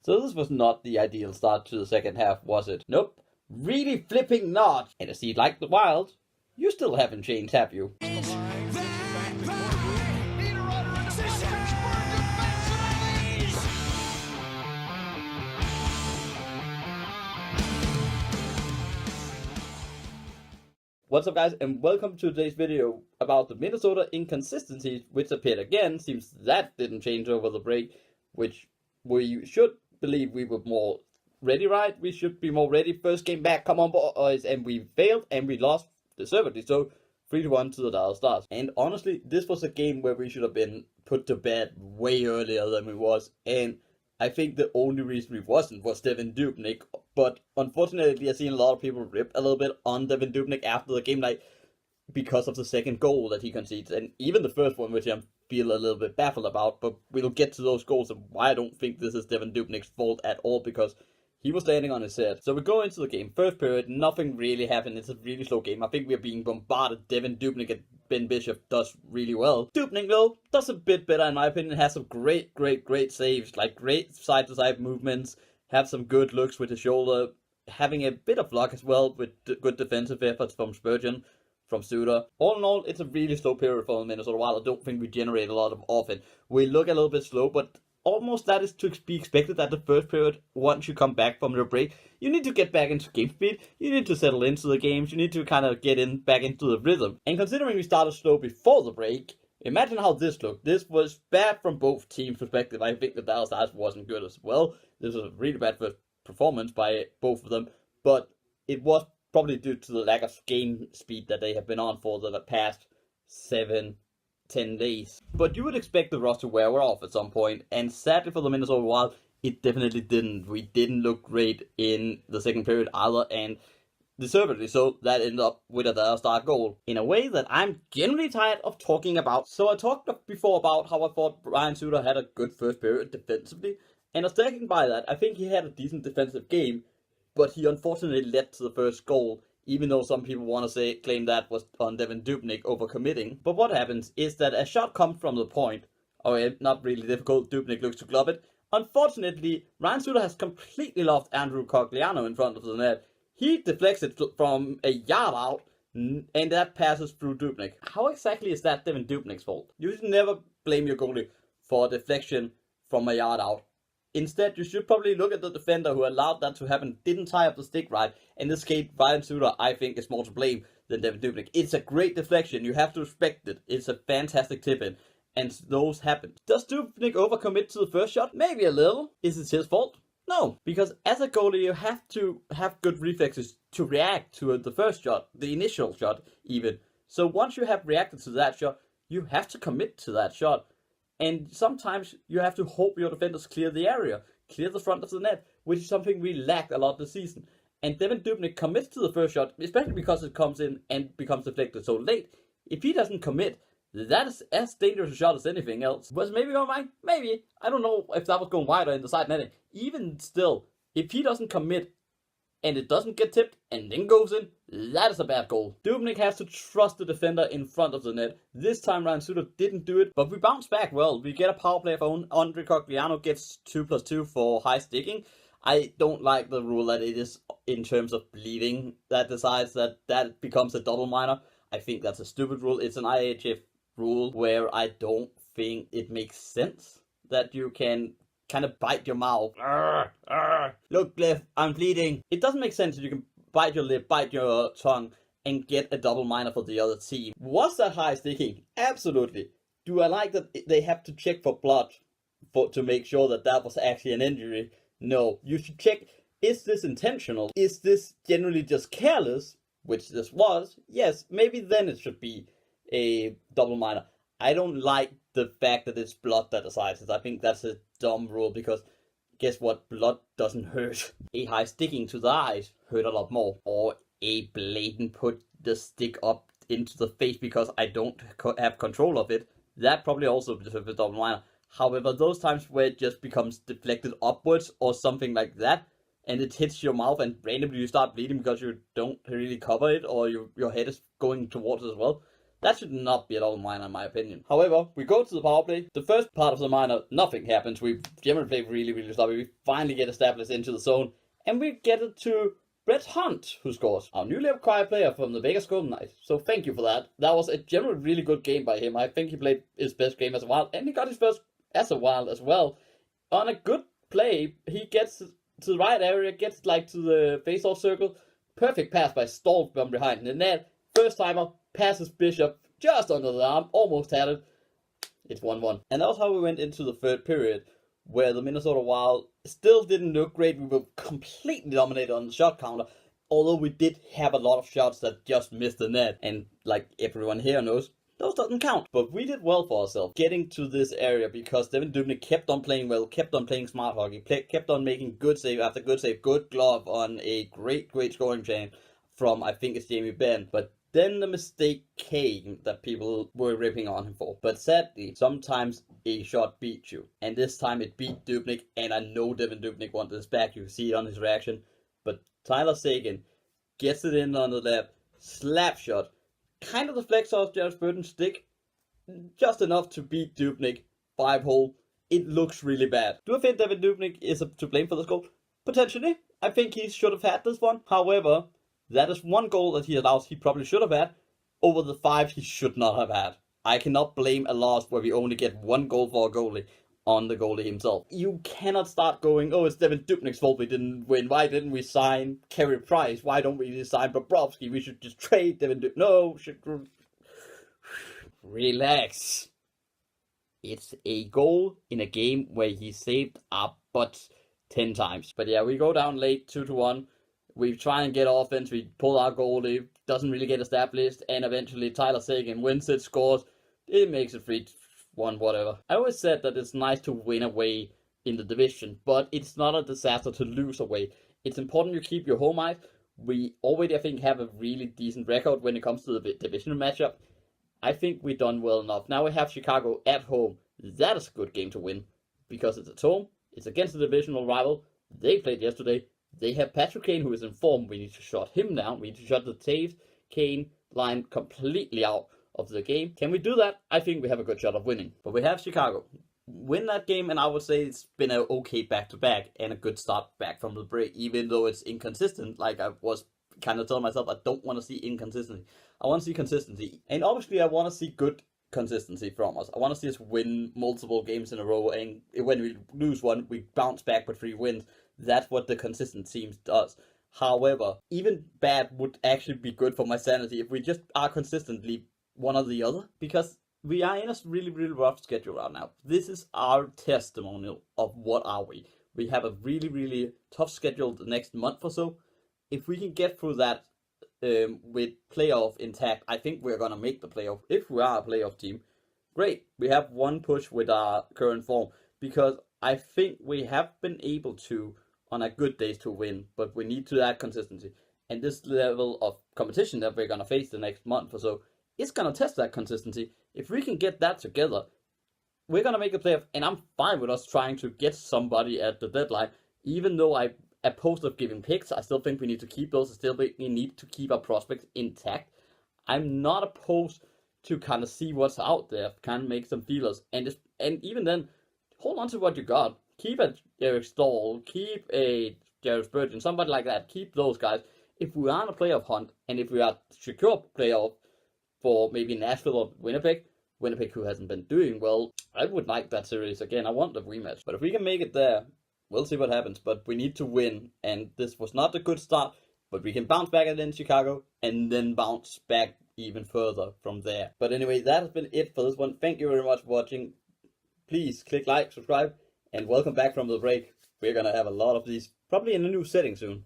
So this was not the ideal start to the second half, was it? Nope. Really flipping not. And as you like the Wild, you still haven't changed, have you? What's up, guys, and welcome to today's video about the Minnesota inconsistencies, which appeared again. Seems that didn't change over the break, which we should believe we were more ready, right? We should be more ready. First game back, come on, boys, and we failed, and we lost deservedly so, 3-1 to the Dallas Stars. And honestly, this was a game where we should have been put to bed way earlier than we was, and I think the only reason we wasn't was Devin Dubnyk, but unfortunately I've seen a lot of people rip a little bit on Devin Dubnyk after the game, like, because of the second goal that he concedes, and even the first one, which I feel a little bit baffled about, but we'll get to those goals and why I don't think this is Devin Dubnyk's fault at all, because he was landing on his head. So we go into the game. First period, nothing really happened. It's a really slow game. I think we're being bombarded. Devin Dubnyk and Ben Bishop does really well. Dubnyk, though, does a bit better in my opinion. Has some great saves, like great side-to-side movements. Have some good looks with the shoulder. Having a bit of luck as well with good defensive efforts from Spurgeon, from Suter. All in all, it's a really slow period for the Minnesota Wild. I don't think we generate a lot of offense. We look a little bit slow, but almost that is to be expected at the first period. Once you come back from your break, you need to get back into game speed. You need to settle into the games. You need to kind of get back into the rhythm. And considering we started slow before the break, imagine how this looked. This was bad from both teams' perspective. I think the Dallas Stars wasn't good as well. This was a really bad first performance by both of them, but it was probably due to the lack of game speed that they have been on for the past 7-10 days. But you would expect the rust to wear off at some point, and sadly for the Minnesota Wild, it definitely didn't. We didn't look great in the second period either, and deservedly so. That ended up with a Dallas Star goal in a way that I'm generally tired of talking about. So I talked before about how I thought Ryan Suter had a good first period defensively, and I sticking by that. I think he had a decent defensive game, but he unfortunately led to the first goal, even though some people want to claim that was on Devin Dubnyk overcommitting. But what happens is that a shot comes from the point, or not really difficult, Dubnyk looks to glove it. Unfortunately, Ryan Suter has completely lost Andrew Cogliano in front of the net. He deflects it from a yard out, and that passes through Dubnyk. How exactly is that Devin Dubnyk's fault? You should never blame your goalie for a deflection from a yard out. Instead, you should probably look at the defender who allowed that to happen, didn't tie up the stick right, and this case, Ryan Suter, I think, is more to blame than Devin Dubnyk. It's a great deflection, you have to respect it. It's a fantastic tip-in, and those happen. Does Dubnyk overcommit to the first shot? Maybe a little. Is it his fault? No, because as a goalie, you have to have good reflexes to react to the first shot, the initial shot, even. So once you have reacted to that shot, you have to commit to that shot. And sometimes you have to hope your defenders clear the area, clear the front of the net, which is something we lacked a lot this season. And Devin Dubnyk commits to the first shot, especially because it comes in and becomes deflected so late. If he doesn't commit, that is as dangerous a shot as anything else. Was maybe going wide? Maybe. I don't know if that was going wide or in the side netting. Even still, if he doesn't commit and it doesn't get tipped and then goes in, that is a bad goal. Dubnyk has to trust the defender in front of the net. This time Ryan Suter didn't do it, but we bounce back well. We get a power play of our own. Andre Cogliano gets 2+2 for high sticking. I don't like the rule that it is in terms of bleeding that decides that becomes a double minor. I think that's a stupid rule. It's an IHF rule where I don't think it makes sense that you can kind of bite your mouth. Look, Cliff, I'm bleeding. It doesn't make sense that you can bite your lip, bite your tongue, and get a double minor for the other team. Was that high sticking? Absolutely. Do I like that they have to check for blood to make sure that was actually an injury? No. You should check, is this intentional? Is this generally just careless? Which this was. Yes, maybe then it should be a double minor. I don't like the fact that it's blood that decides it. I think that's a dumb rule because guess what? Blood doesn't hurt. A high sticking to the eyes hurt a lot more. Or a blatant put the stick up into the face because I don't have control of it. That probably also deserves a double minor. However, those times where it just becomes deflected upwards or something like that, and it hits your mouth and randomly you start bleeding because you don't really cover it or your head is going towards it as well, That should not be at all minor in my opinion. However, we go to the power play. The first part of the minor, nothing happens. We generally play really, really sloppy. We finally get established into the zone, and we get it to Brett Hunt, who scores. Our newly acquired player from the Vegas Golden Knights. So thank you for that. That was a generally really good game by him. I think he played his best game as a Wild, and he got his first as a Wild as well. On a good play, he gets to the right area, gets like to the face-off circle. Perfect pass by Stahl from behind the net. First timer, passes Bishop just under the arm, almost had it. It's 1-1. And that was how we went into the third period, where the Minnesota Wild still didn't look great. We were completely dominated on the shot counter, although we did have a lot of shots that just missed the net. And like everyone here knows, those doesn't count. But we did well for ourselves getting to this area because Devin Dubnyk kept on playing well, kept on playing smart hockey, kept on making good save after good save, good glove on a great scoring chain from, I think it's Jamie Benn. But then the mistake came that people were ripping on him for. But sadly, sometimes a shot beats you. And this time it beat Dubnyk, and I know Devin Dubnyk wanted this back. You can see it on his reaction. But Tyler Seguin gets it in on the left, slap shot. Kind of deflects off Jared Spurgeon's stick. Just enough to beat Dubnyk. 5-hole. It looks really bad. Do I think Devin Dubnyk is to blame for this goal? Potentially. I think he should have had this one. However, that is one goal that he allows he probably should have had over the 5 he should not have had. I cannot blame a loss where we only get one goal for a goalie on the goalie himself. You cannot start going, oh, it's Devin Dubnyk's fault we didn't win. Why didn't we sign Carey Price? Why don't we sign Bobrovsky? We should just trade Devin Dubnyk. No, relax. It's a goal in a game where he saved our butts 10 times. But yeah, we go down late 2-1. We try and get offense, we pull our goalie, doesn't really get established, and eventually Tyler Seguin wins it, scores, it makes it 3-1, whatever. I always said that it's nice to win away in the division, but it's not a disaster to lose away. It's important you keep your home ice. We already, I think, have a really decent record when it comes to the divisional matchup. I think we've done well enough. Now we have Chicago at home. That is a good game to win, because it's at home, it's against the divisional rival. They played yesterday. They have Patrick Kane, who is in form. We need to shut him down. We need to shut the Taves Kane line completely out of the game. Can we do that? I think we have a good shot of winning. But we have Chicago. Win that game, and I would say it's been an okay back-to-back and a good start back from the break, even though it's inconsistent. Like I was kind of telling myself, I don't want to see inconsistency. I want to see consistency. And obviously, I want to see good consistency from us. I want to see us win multiple games in a row, and when we lose one, we bounce back with 3 wins. That's what the consistent team does. However, even bad would actually be good for my sanity if we just are consistently one or the other, because we are in a really, really rough schedule right now. This is our testimonial of what are we. We have a really, really tough schedule the next month or so. If we can get through that with playoff intact, I think we're going to make the playoff. If we are a playoff team, great. We have one push with our current form, because I think we have been able to, on a good days, to win, but we need to add consistency. And this level of competition that we're going to face the next month or so, it's going to test that consistency. If we can get that together, we're going to make a playoff, and I'm fine with us trying to get somebody at the deadline. Even though I opposed of giving picks, I still think we need to keep those. I still think we need to keep our prospects intact. I'm not opposed to kind of see what's out there, kind of make some feelers. And even then, hold on to what you got. Keep a Eric Stahl, keep a Jared Spurgeon, somebody like that. Keep those guys. If we are on a playoff hunt, and if we are secure playoff for maybe Nashville or Winnipeg, who hasn't been doing well, I would like that series again. I want the rematch. But if we can make it there, we'll see what happens. But we need to win, and this was not a good start, but we can bounce back in Chicago, and then bounce back even further from there. But anyway, that has been it for this one. Thank you very much for watching. Please click like, subscribe, and welcome back from the break. We're gonna have a lot of these, probably in a new setting soon.